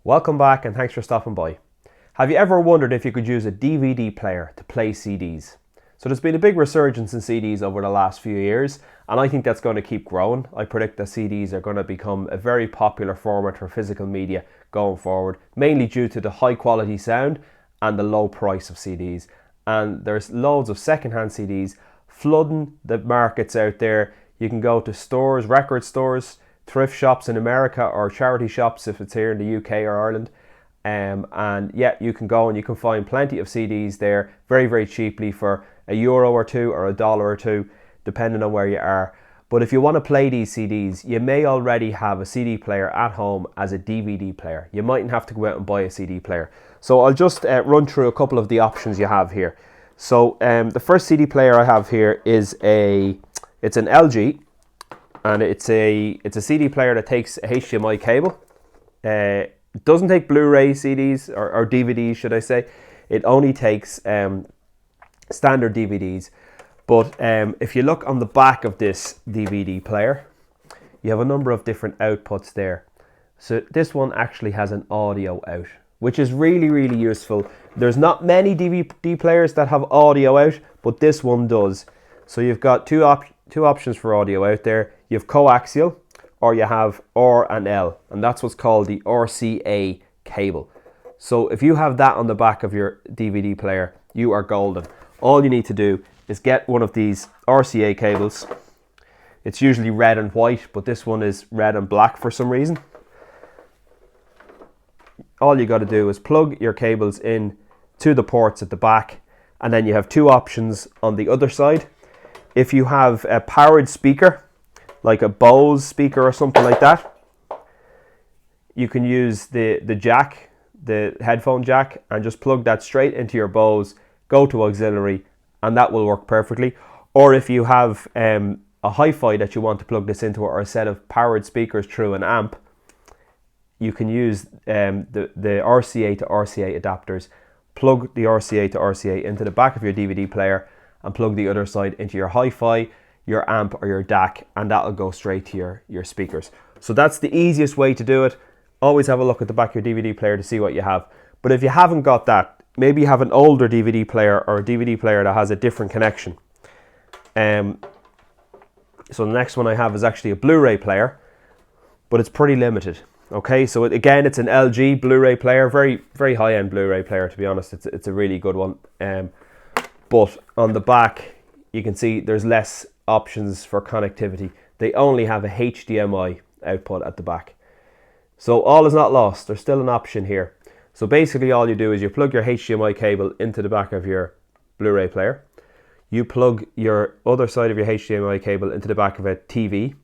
Welcome back and thanks for stopping by. Have you ever wondered if you could use a DVD player to play CDs? So there's been a big resurgence in CDs over the last few years, and I think that's going to keep growing. I predict that CDs are going to become a very popular format for physical media going forward, mainly due to the high quality sound and the low price of CDs. And there's loads of secondhand CDs flooding the markets out there. You can go to stores, record stores, thrift shops in America, or charity shops if it's here in the UK or Ireland. And yeah, you can go and you can find plenty of CDs there very, very cheaply for €1 or two or $1 or two, depending on where you are. But if you want to play these CDs, you may already have a CD player at home as a DVD player. You mightn't have to go out and buy a CD player. So I'll just run through a couple of the options you have here. So the first CD player I have here is it's an LG, and it's a CD player that takes a HDMI cable. It doesn't take Blu-ray CDs or DVDs, should I say. It only takes standard DVDs. But if you look on the back of this DVD player, you have a number of different outputs there. So this one actually has an audio out, which is really, really useful. There's not many DVD players that have audio out, but this one does. So you've got two options for audio out there. You have coaxial, or you have R and L, and that's what's called the RCA cable. So if you have that on the back of your DVD player, you are golden. All you need to do is get one of these RCA cables. It's usually red and white, but this one is red and black for some reason. All you got to do is plug your cables in to the ports at the back, and then you have two options on the other side. If you have a powered speaker, like a Bose speaker or something like that, you can use the jack, the headphone jack, and just plug that straight into your Bose, go to auxiliary, and that will work perfectly. Or if you have a hi-fi that you want to plug this into, or a set of powered speakers through an amp, you can use the RCA to RCA adapters. Plug the RCA to RCA into the back of your DVD player and plug the other side into your hi-fi, your amp, or your DAC, and that'll go straight to your speakers. So that's the easiest way to do it. Always have a look at the back of your DVD player to see what you have. But if you haven't got that, maybe you have an older DVD player or a DVD player that has a different connection. So the next one I have is actually a Blu-ray player, but it's pretty limited. Okay, so again, it's an LG Blu-ray player, very, very high-end Blu-ray player, to be honest. It's a really good one. But on the back, you can see there's less options for connectivity. They only have a HDMI output at the back. So all is not lost. There's still an option here. So basically all you do is you plug your HDMI cable into the back of your Blu-ray player. You plug your other side of your HDMI cable into the back of a TV,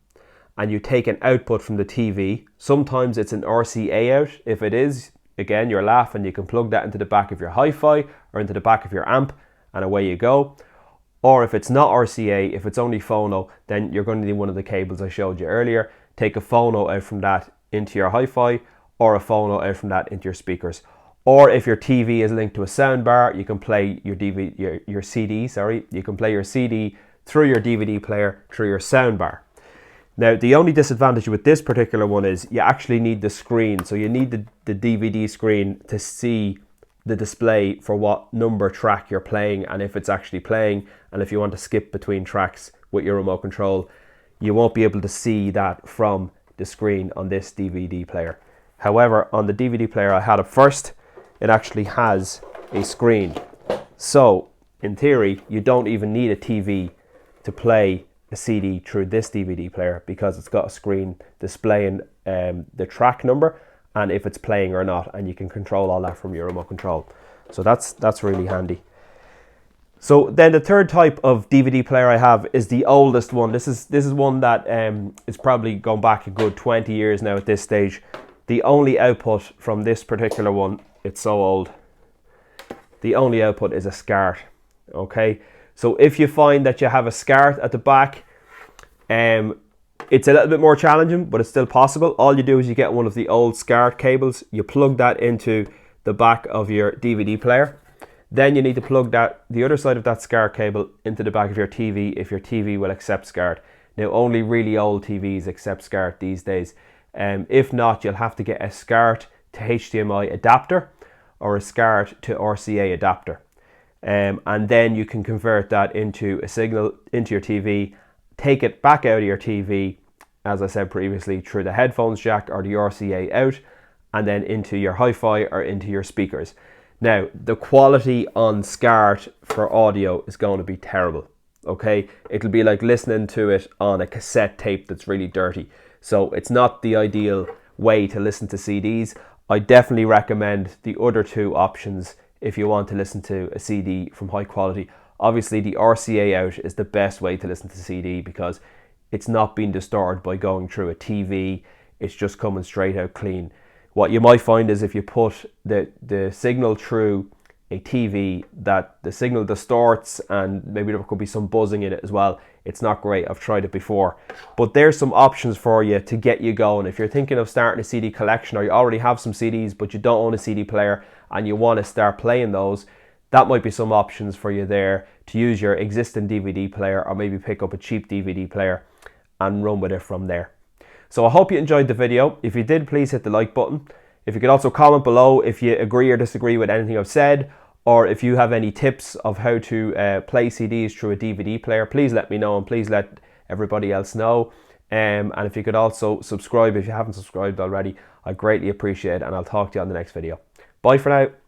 and you take an output from the TV. Sometimes it's an RCA out. If it is, again, you're laughing. You can plug that into the back of your hi-fi or into the back of your amp, and away you go. Or if it's not RCA, if it's only phono, then you're going to need one of the cables I showed you earlier. Take a phono out from that into your hi-fi, or a phono out from that into your speakers. Or if your TV is linked to a soundbar, you can play your CD. You can play your CD through your DVD player through your soundbar. Now, the only disadvantage with this particular one is you actually need the screen. So you need the DVD screen to see the display for what number track you're playing, and if it's actually playing, and if you want to skip between tracks with your remote control, you won't be able to see that from the screen on this DVD player. However, on the DVD player I had it first, it actually has a screen. So in theory, you don't even need a TV to play a CD through this DVD player, because it's got a screen displaying the track number and if it's playing or not, and you can control all that from your remote control. So that's really handy. So then the third type of DVD player I have is the oldest one. This is one that is probably going back a good 20 years now at this stage. The only output from this particular one, it's so old, the only output is a SCART. Okay, so if you find that you have a SCART at the back, it's a little bit more challenging, but it's still possible. All you do is you get one of the old SCART cables, you plug that into the back of your DVD player. Then you need to plug the other side of that SCART cable into the back of your TV if your TV will accept SCART. Now, only really old TVs accept SCART these days. If not, you'll have to get a SCART to HDMI adapter or a SCART to RCA adapter. And then you can convert that into a signal into your TV, take it back out of your TV, as I said previously, through the headphones jack or the RCA out, and then into your hi-fi or into your speakers. Now, the quality on SCART for audio is going to be terrible, okay? It'll be like listening to it on a cassette tape that's really dirty. So it's not the ideal way to listen to CDs. I definitely recommend the other two options if you want to listen to a CD from high quality. Obviously, the RCA out is the best way to listen to CD because it's not being distorted by going through a TV. It's just coming straight out clean. What you might find is if you put the signal through a TV, that the signal distorts and maybe there could be some buzzing in it as well. It's not great. I've tried it before. But there's some options for you to get you going. If you're thinking of starting a CD collection, or you already have some CDs but you don't own a CD player and you want to start playing those, that might be some options for you there to use your existing DVD player, or maybe pick up a cheap DVD player and run with it from there. So I hope you enjoyed the video. If you did, please hit the like button. If you could also comment below if you agree or disagree with anything I've said, or if you have any tips of how to play CDs through a DVD player, please let me know, and please let everybody else know. And if you could also subscribe if you haven't subscribed already, I greatly appreciate it, and I'll talk to you on the next video. Bye for now.